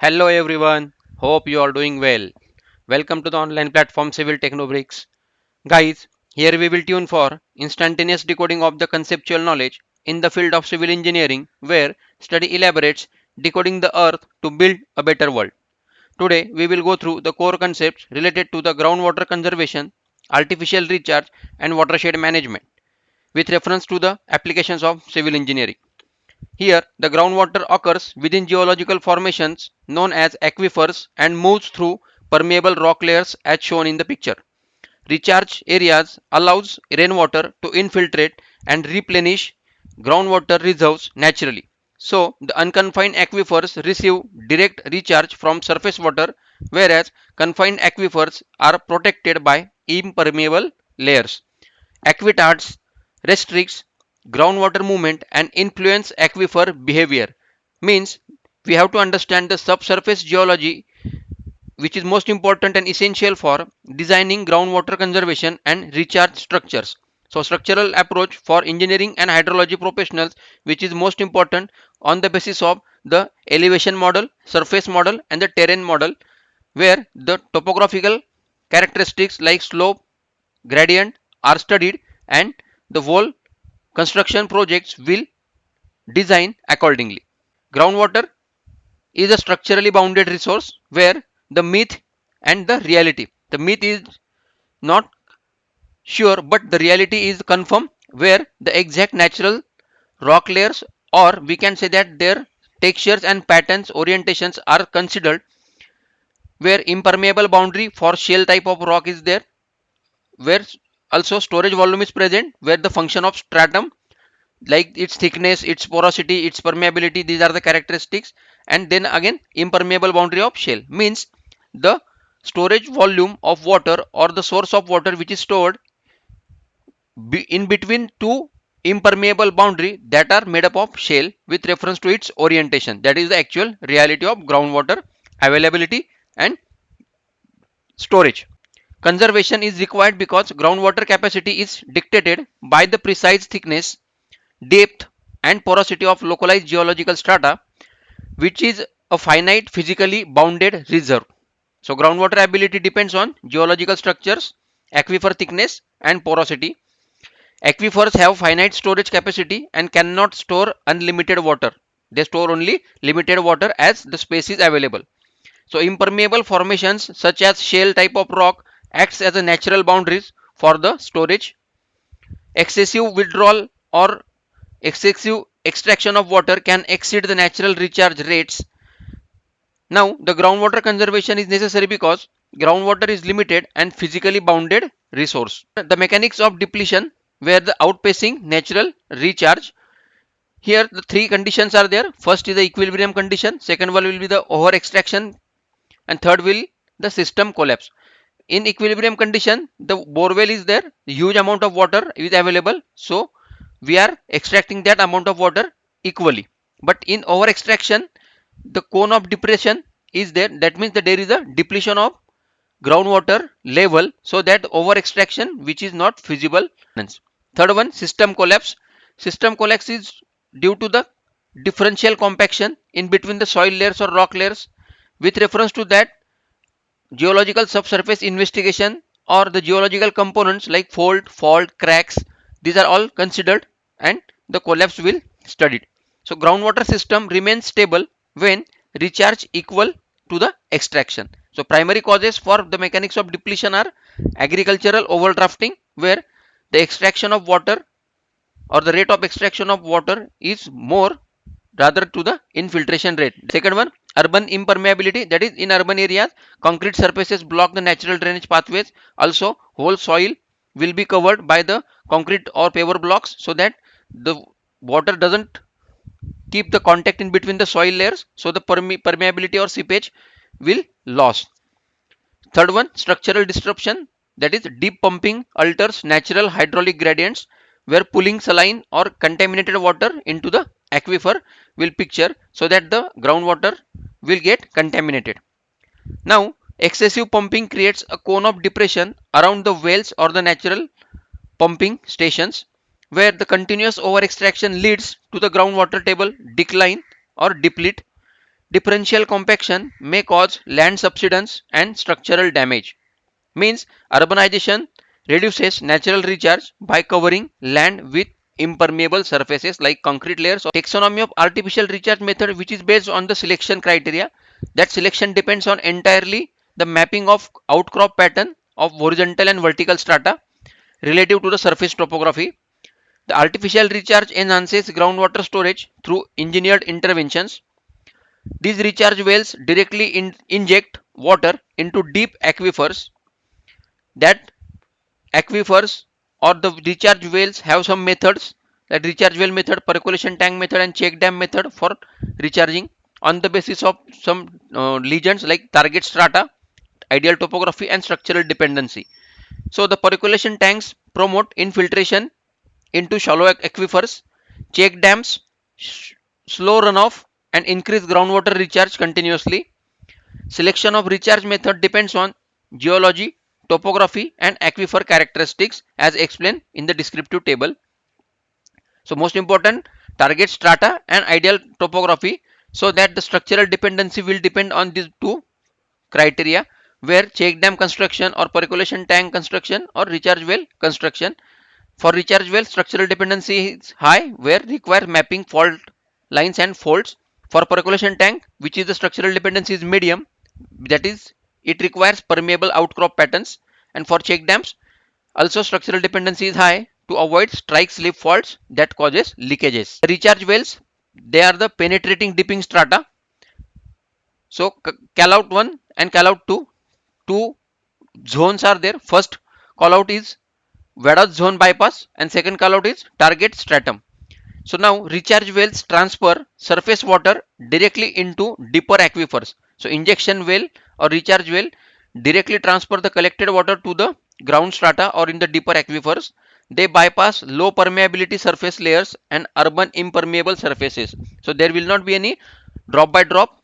Hello everyone, hope you are doing well. Welcome to the online platform Civil Technobricks. Guys, here we will tune for instantaneous decoding of the conceptual knowledge in the field of civil engineering where study elaborates decoding the earth to build a better world. Today we will go through the core concepts related to the groundwater conservation, artificial recharge and watershed management with reference to the applications of civil engineering. Here, the groundwater occurs within geological formations known as aquifers and moves through permeable rock layers as shown in the picture. Recharge areas allows rainwater to infiltrate and replenish groundwater reserves naturally. So, the unconfined aquifers receive direct recharge from surface water, whereas confined aquifers are protected by impermeable layers. Aquitards restricts groundwater movement and influence aquifer behavior. Means we have to understand the subsurface geology, which is most important and essential for designing groundwater conservation and recharge structures. So structural approach for engineering and hydrology professionals, which is most important on the basis of the elevation model, surface model and the terrain model, where the topographical characteristics like slope, gradient are studied, and the whole construction projects will design accordingly. Groundwater is a structurally bounded resource where the myth and the reality. The myth is not sure, but the reality is confirmed, where the exact natural rock layers, or we can say that their textures and patterns orientations are considered, where impermeable boundary for shell type of rock is there, where also storage volume is present, where the function of stratum like its thickness, its porosity, its permeability, these are the characteristics. And then again impermeable boundary of shell means the storage volume of water or the source of water which is stored in between two impermeable boundary that are made up of shell with reference to its orientation. That is the actual reality of groundwater availability and storage. Conservation is required because groundwater capacity is dictated by the precise thickness, depth and porosity of localized geological strata, which is a finite physically bounded reserve. So groundwater ability depends on geological structures, aquifer thickness and porosity. Aquifers have finite storage capacity and cannot store unlimited water. They store only limited water as the space is available. So impermeable formations such as shale type of rock acts as a natural boundaries for the storage. Excessive withdrawal or excessive extraction of water can exceed the natural recharge rates. Now, the groundwater conservation is necessary because groundwater is limited and physically bounded resource. The mechanics of depletion, where the outpacing natural recharge. Here, the three conditions are there. First is the equilibrium condition. Second one will be the over extraction, and third will the system collapse. In equilibrium condition, the borewell is there. Huge amount of water is available. So we are extracting that amount of water equally. But in over extraction, the cone of depression is there. That means that there is a depletion of groundwater level, so that over extraction which is not feasible. Third one, system collapse. System collapse is due to the differential compaction in between the soil layers or rock layers. With reference to that, geological subsurface investigation or the geological components like fold, fault, cracks, these are all considered and the collapse will studied. So groundwater system remains stable when recharge equal to the extraction. So primary causes for the mechanics of depletion are agricultural overdrafting, where the extraction of water or the rate of extraction of water is more rather to the infiltration rate. Second one, urban impermeability, that is in urban areas concrete surfaces block the natural drainage pathways. Also whole soil will be covered by the concrete or paver blocks, so that the water doesn't keep the contact in between the soil layers, so the permeability or seepage will loss. Third one, structural disruption, that is deep pumping alters natural hydraulic gradients, where pulling saline or contaminated water into the aquifer will picture, so that the groundwater will get contaminated. Now, excessive pumping creates a cone of depression around the wells or the natural pumping stations, where the continuous over extraction leads to the groundwater table decline or deplete. Differential compaction may cause land subsidence and structural damage. Means urbanization reduces natural recharge by covering land with impermeable surfaces like concrete layers. Taxonomy of artificial recharge method, which is based on the selection criteria. That selection depends on entirely the mapping of outcrop pattern of horizontal and vertical strata relative to the surface topography. The artificial recharge enhances groundwater storage through engineered interventions. These recharge wells directly inject water into deep aquifers. That aquifers or the recharge wells have some methods, like recharge well method, percolation tank method, and check dam method for recharging on the basis of some legends like target strata, ideal topography, and structural dependency. So the percolation tanks promote infiltration into shallow aquifers, check dams, slow runoff, and increase groundwater recharge continuously. Selection of recharge method depends on geology, topography, and aquifer characteristics as explained in the descriptive table. So most important, target strata and ideal topography, so that the structural dependency will depend on these two criteria, where check dam construction or percolation tank construction or recharge well construction. For recharge well, structural dependency is high, where require mapping fault lines and faults. For percolation tank, which is the structural dependency is medium, that is, it requires permeable outcrop patterns. And for check dams, also structural dependency is high to avoid strike slip faults that causes leakages. Recharge wells, they are the penetrating dipping strata. So call out 1 and call out 2, two zones are there. First call out is Watershed zone bypass and second call out is target stratum. So now recharge wells transfer surface water directly into deeper aquifers. So injection well or recharge well directly transfer the collected water to the ground strata or in the deeper aquifers. They bypass low permeability surface layers and urban impermeable surfaces. So there will not be any drop by drop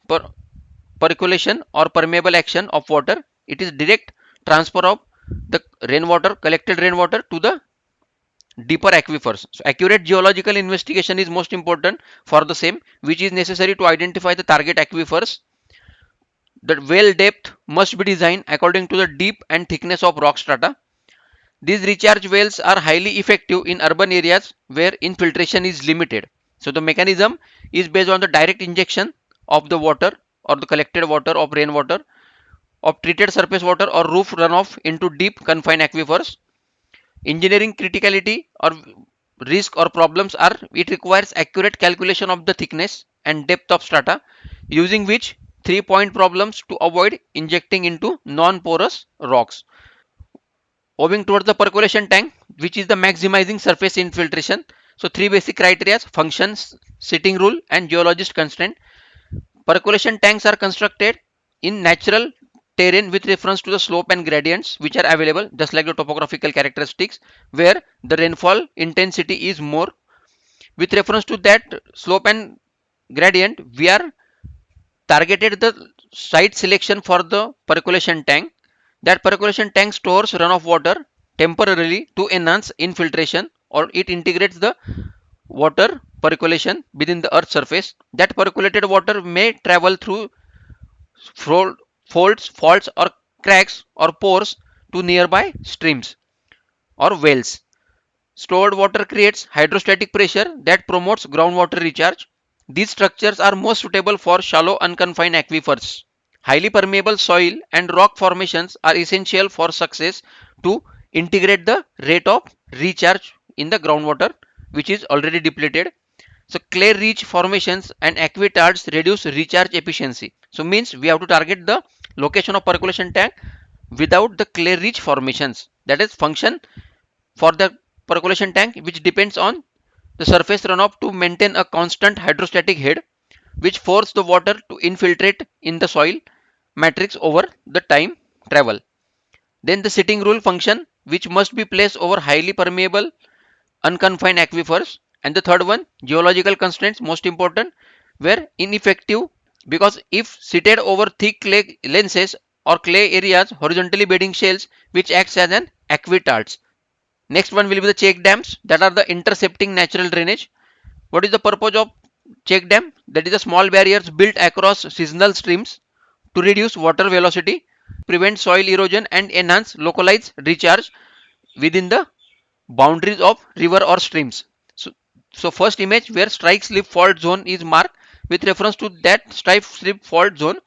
percolation or permeable action of water. It is direct transfer of the rainwater, collected rainwater, to the deeper aquifers. So accurate geological investigation is most important for the same, which is necessary to identify the target aquifers. The well depth must be designed according to the deep and thickness of rock strata. These recharge wells are highly effective in urban areas where infiltration is limited. So the mechanism is based on the direct injection of the water or the collected water of rainwater, of treated surface water or roof runoff into deep confined aquifers. Engineering criticality or risk or problems are, it requires accurate calculation of the thickness and depth of strata, using which 3-point problems to avoid injecting into non-porous rocks. Moving towards the percolation tank, which is the maximizing surface infiltration. So three basic criteria: functions, sitting rule, and geologist constraint. Percolation tanks are constructed in natural terrain with reference to the slope and gradients which are available, just like the topographical characteristics, where the rainfall intensity is more. With reference to that slope and gradient, we are targeted the site selection for the percolation tank. That percolation tank stores runoff water temporarily to enhance infiltration, or it integrates the water percolation within the earth's surface. That percolated water may travel through folds, faults, or cracks or pores to nearby streams or wells. Stored water creates hydrostatic pressure that promotes groundwater recharge. These structures are most suitable for shallow unconfined aquifers. Highly permeable soil and rock formations are essential for success to integrate the rate of recharge in the groundwater, which is already depleted. So clay rich formations and Aquitards reduce recharge efficiency. So means we have to target the location of percolation tank without the clay rich formations. That is function for the percolation tank, which depends on the surface runoff to maintain a constant hydrostatic head, which force the water to infiltrate in the soil matrix over the time travel. Then the sitting rule function, which must be placed over highly permeable unconfined aquifers. And the third one, geological constraints, most important, were ineffective because if seated over thick clay lenses or clay areas, horizontally bedding shells, which acts as an aquitard. Next one will be the check dams, that are the intercepting natural drainage. What is the purpose of check dam, that is the small barriers built across seasonal streams to reduce water velocity, prevent soil erosion and enhance localized recharge within the boundaries of river or streams. So first image where strike slip fault zone is marked. With reference to that strike slip fault zone,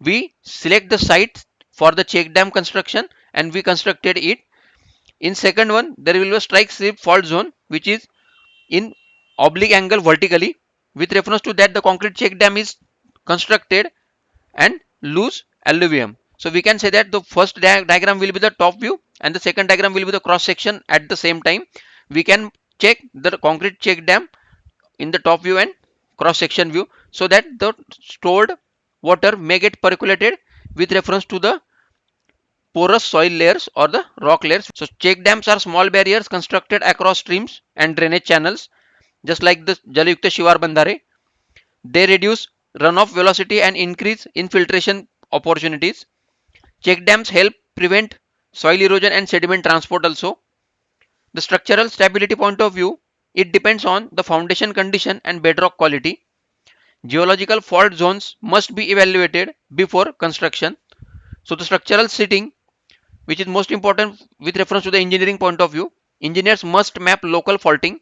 we select the site for the check dam construction and we constructed it. In second one, there will be a strike slip fault zone which is in oblique angle vertically. With reference to that, the concrete check dam is constructed and loose alluvium. So we can say that the first diagram will be the top view and the second diagram will be the cross section at the same time. We can check the concrete check dam in the top view and cross section view so that the stored water may get percolated with reference to the porous soil layers or the rock layers. So check dams are small barriers constructed across streams and drainage channels, just like the Jalayukta Hiware Bandhare. They reduce runoff velocity and increase infiltration opportunities. Check dams help prevent soil erosion and sediment transport also. The structural stability point of view, it depends on the foundation condition and bedrock quality. Geological fault zones must be evaluated before construction. So the structural setting, which is most important with reference to the engineering point of view, engineers must map local faulting.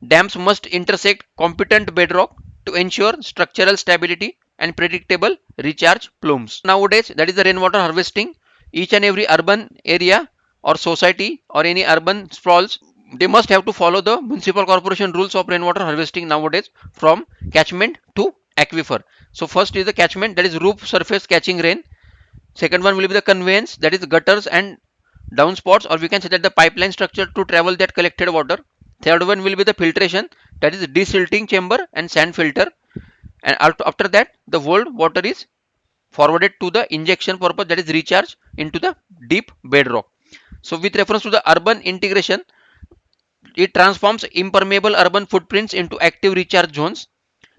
Dams must intersect competent bedrock to ensure structural stability and predictable recharge plumes. Nowadays, that is the rainwater harvesting. Each and every urban area or society or any urban sprawls, they must have to follow the municipal corporation rules of rainwater harvesting nowadays, from catchment to aquifer. So first is the catchment, that is roof surface catching rain. Second one will be the conveyance, that is gutters and downspouts, or we can say that the pipeline structure to travel that collected water. Third one will be the filtration, that is desilting chamber and sand filter. And after that, the old water is forwarded to the injection purpose, that is recharge into the deep bedrock. So with reference to the urban integration, it transforms impermeable urban footprints into active recharge zones.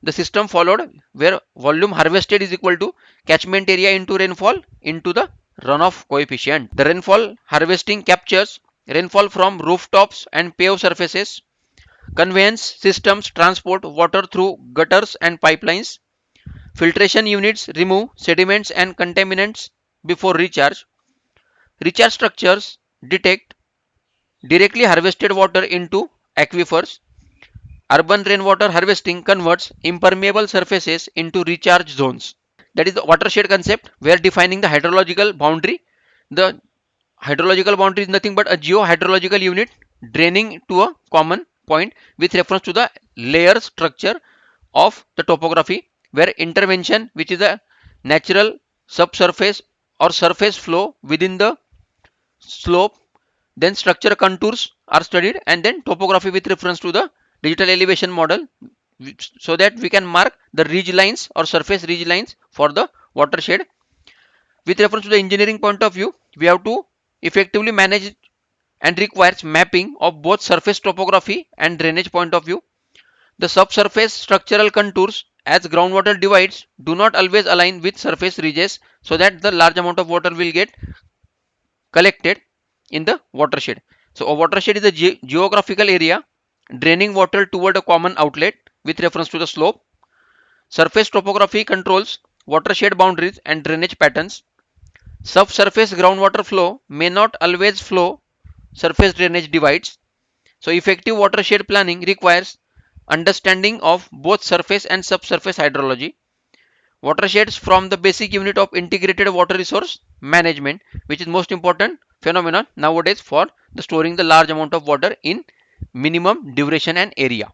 The system followed where volume harvested is equal to catchment area into rainfall into the runoff coefficient. The rainfall harvesting captures rainfall from rooftops and paved surfaces. Conveyance systems transport water through gutters and pipelines. Filtration units remove sediments and contaminants before recharge. Recharge structures detect directly harvested water into aquifers. Urban rainwater harvesting converts impermeable surfaces into recharge zones. That is the watershed concept, where defining the hydrological boundary. The hydrological boundary is nothing but a geohydrological unit draining to a common point with reference to the layer structure of the topography, where intervention, which is a natural subsurface or surface flow within the slope, then structure contours are studied, and then topography with reference to the digital elevation model, so that we can mark the ridge lines or surface ridge lines for the watershed. With reference to the engineering point of view, we have to effectively manage and requires mapping of both surface topography and drainage point of view. The subsurface structural contours as groundwater divides do not always align with surface ridges, so that the large amount of water will get collected in the watershed. So a watershed is a geographical area draining water toward a common outlet with reference to the slope. Surface topography controls watershed boundaries and drainage patterns. Subsurface groundwater flow may not always flow surface drainage divides. So effective watershed planning requires understanding of both surface and subsurface hydrology. Watersheds from the basic unit of integrated water resource management, which is most important phenomenon nowadays for the storing the large amount of water in minimum duration and area.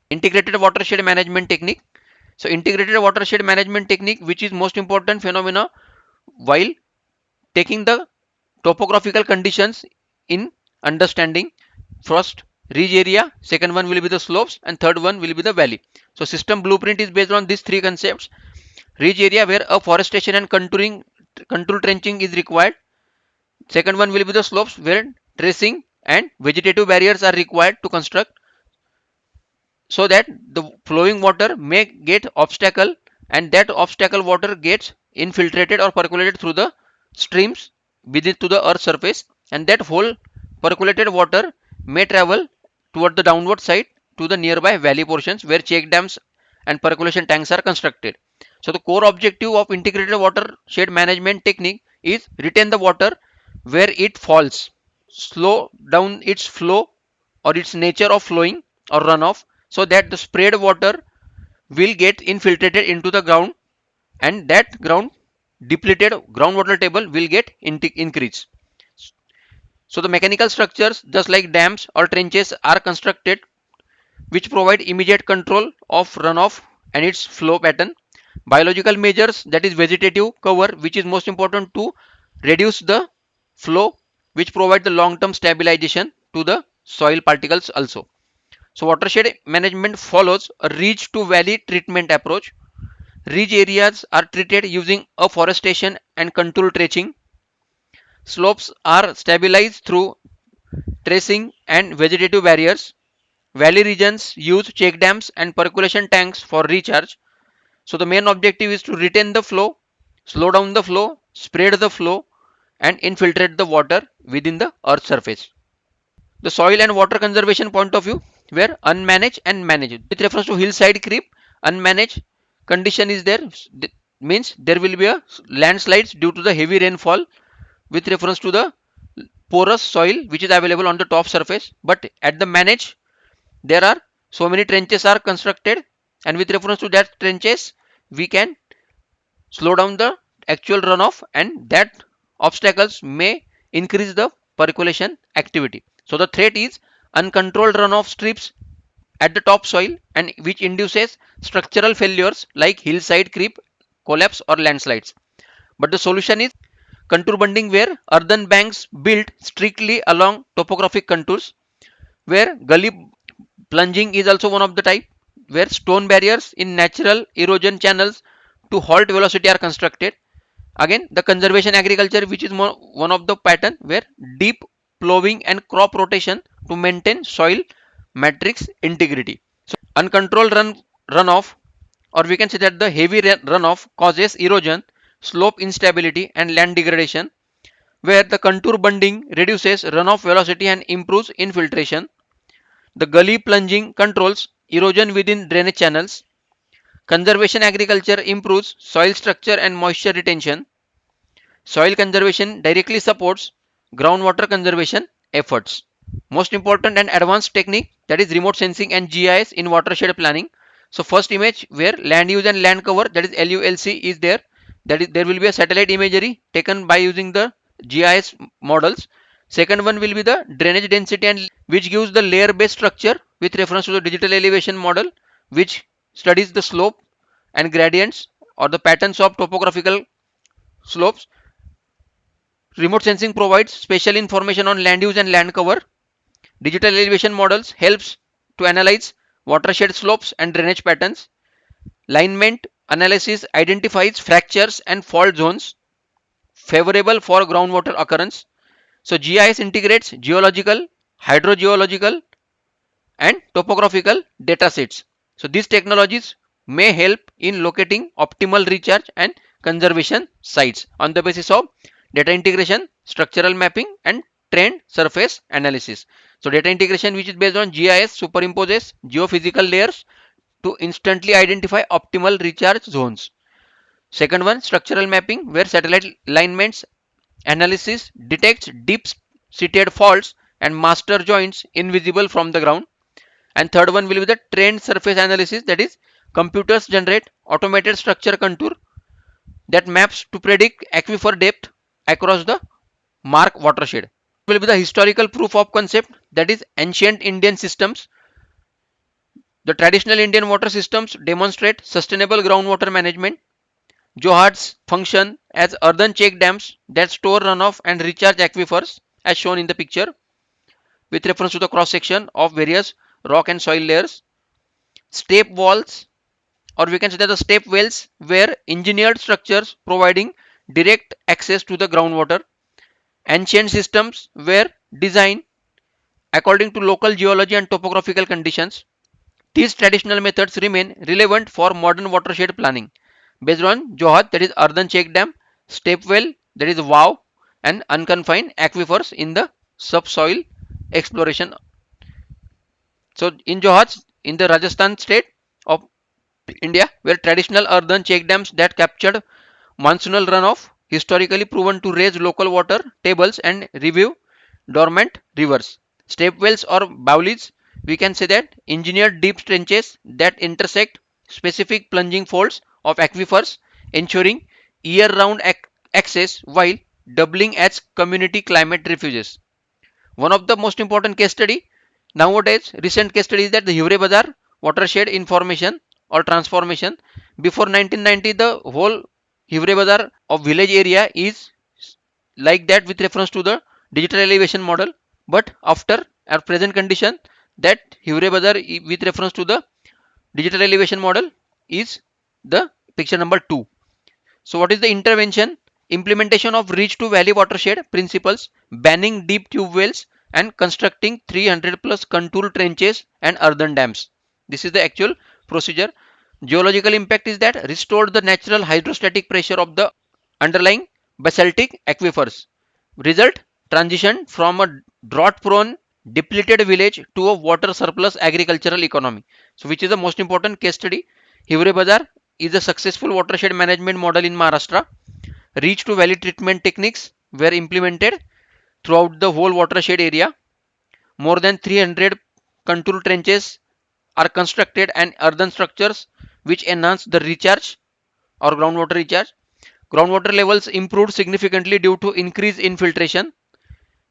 Integrated watershed management technique. So integrated watershed management technique, which is most important phenomena while taking the topographical conditions in understanding. First ridge area, second one will be the slopes, and third one will be the valley. So system blueprint is based on these three concepts. Ridge area, where afforestation and contour trenching is required. Second one will be the slopes, where tracing and vegetative barriers are required to construct, so that the flowing water may get obstacle, and that obstacle water gets infiltrated or percolated through the streams within to the earth surface, and that whole percolated water may travel toward the downward side to the nearby valley portions, where check dams and percolation tanks are constructed. So the core objective of integrated watershed management technique is retain the water where it falls, slow down its flow or its nature of flowing or runoff, so that the sprayed water will get infiltrated into the ground, and that ground depleted groundwater table will get increased. So the mechanical structures just like dams or trenches are constructed which provide immediate control of runoff and its flow pattern. Biological measures, that is vegetative cover, which is most important to reduce the flow, which provide the long-term stabilization to the soil particles also. So watershed management follows a ridge to valley treatment approach. Ridge areas are treated using afforestation and contour trenching. Slopes are stabilized through tracing and vegetative barriers. Valley regions use check dams and percolation tanks for recharge. So the main objective is to retain the flow, slow down the flow, spread the flow, and infiltrate the water within the earth surface. The soil and water conservation point of view, where unmanaged and managed. With reference to hillside creep, unmanaged condition is there, means there will be a landslides due to the heavy rainfall with reference to the porous soil which is available on the top surface. But at the managed, there are so many trenches are constructed, and with reference to that trenches we can slow down the actual runoff, and that obstacles may increase the percolation activity. So the threat is uncontrolled runoff strips at the topsoil, and which induces structural failures like hillside creep, collapse or landslides. But the solution is contour bunding, where earthen banks built strictly along topographic contours, where gully plunging is also one of the type, where stone barriers in natural erosion channels to halt velocity are constructed. Again, the conservation agriculture, which is one of the pattern, where deep plowing and crop rotation to maintain soil matrix integrity. So uncontrolled runoff, or we can say that the heavy runoff causes erosion, slope instability and land degradation, where the contour bunding reduces runoff velocity and improves infiltration. The gully plunging controls erosion within drainage channels. Conservation agriculture improves soil structure and moisture retention. Soil conservation directly supports groundwater conservation efforts. Most important and advanced technique, that is remote sensing and GIS in watershed planning. So first image, where land use and land cover, that is LULC is there. That is, there will be a satellite imagery taken by using the GIS models. Second one will be the drainage density, and which gives the layer based structure with reference to the digital elevation model, which studies the slope and gradients or the patterns of topographical slopes. Remote sensing provides special information on land use and land cover. Digital elevation models helps to analyze watershed slopes and drainage patterns. Lineament analysis identifies fractures and fault zones favorable for groundwater occurrence. So GIS integrates geological, hydrogeological and topographical data sets. So these technologies may help in locating optimal recharge and conservation sites on the basis of data integration, structural mapping and trend surface analysis. So data integration, which is based on GIS, superimposes geophysical layers to instantly identify optimal recharge zones. Second one, structural mapping, where satellite alignments analysis detects deep seated faults and master joints invisible from the ground. And third one will be the trend surface analysis, that is computers generate automated structure contour that maps to predict aquifer depth across the mark watershed. Will be the historical proof of concept, that is ancient Indian systems. The traditional Indian water systems demonstrate sustainable groundwater management. Johads function as earthen check dams that store runoff and recharge aquifers, as shown in the picture with reference to the cross section of various rock and soil layers. Step walls, or we can say that the step wells, were engineered structures providing direct access to the groundwater. Ancient systems were designed according to local geology and topographical conditions. These traditional methods remain relevant for modern watershed planning based on Johad, that is earthen check dam, step well, that is wow, and unconfined aquifers in the subsoil exploration. So in Johads, in the Rajasthan state of India, where traditional earthen check dams that captured monsoonal runoff historically proven to raise local water tables and revive dormant rivers. Stepwells or bowlies, we can say that engineered deep trenches that intersect specific plunging folds of aquifers, ensuring year-round access while doubling as community climate refuges. One of the most important case study nowadays, recent case study is that the Hiware Bazar watershed information or transformation. Before 1990, the whole Hiware Bazar of village area is like that with reference to the digital elevation model. But after our present condition, that Hiware Bazar with reference to the digital elevation model is the picture number 2. So what is the intervention? Implementation of reach to valley watershed principles, banning deep tube wells and constructing 300 plus contour trenches and earthen dams. This is the actual procedure. Geological impact is that restored the natural hydrostatic pressure of the underlying basaltic aquifers. Result, transition from a drought prone depleted village to a water surplus agricultural economy. So which is the most important case study? Hiware Bazar is a successful watershed management model in Maharashtra. Reach to valley treatment techniques were implemented throughout the whole watershed area. More than 300 contour trenches are constructed and earthen structures which enhance the recharge or groundwater recharge. Groundwater levels improved significantly due to increased infiltration.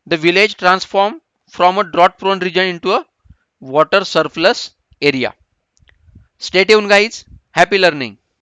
The village transformed from a drought prone region into a water surplus area. Stay tuned, guys. Happy learning.